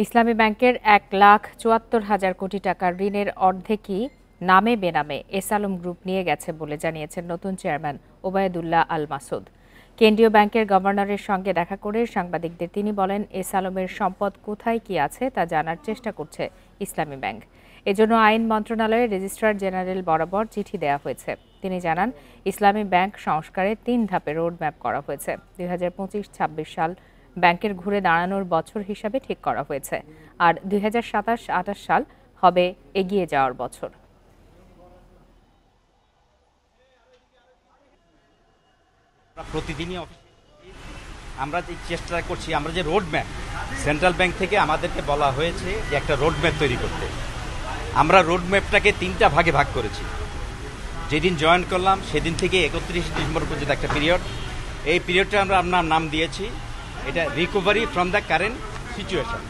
ইসলামী ব্যাংকের ১,৭৪,০০০ কোটি টাকার ঋণের অর্ধেকই নামে বেনামে এস আলম গ্রুপ নিয়ে গেছে বলে জানিয়েছেন নতুন চেয়ারম্যান ওবায়দুল্লাহ আল মাসুদ। কেন্দ্রীয় ব্যাংকের গভর্নরের সঙ্গে দেখা করে সাংবাদিকদের তিনি বলেন, এস আলমের সম্পদ কোথায় কি আছে তা জানার চেষ্টা করছে ইসলামী ব্যাংক। এজন্য আইন মন্ত্রণালয়ের রেজিস্ট্রার জেনারেল বরাবর চিঠি দেওয়া হয়েছে। তিনি জানান, ইসলামী ব্যাংক সংস্কারে ৩ ধাপে রোডম্যাপ করা হয়েছে। ২০২৫-২৬ সাল ব্যাংকের ঘুরে দাঁড়ানোর বছর হিসাবে ঠিক করা হয়েছে, আর ২০২৭-২৮ সাল হবে এগিয়ে যাওয়ার বছর। প্রতিদিনই আমরা যে চেষ্টা করছি, আমরা যে রোডম্যাপ সেন্ট্রাল ব্যাংক থেকে আমাদেরকে বলা হয়েছে যে একটা রোডম্যাপ তৈরি করতে। আমরা রোডম্যাপটাকে 3টা ভাগে ভাগ করেছি। যেদিন জয়েন করলাম সেদিন থেকে ৩১ ডিসেম্বর পর্যন্ত একটা পিরিয়ড। এই পিরিয়ডটা আমরা নাম দিয়েছি এটা recovery from the current situation.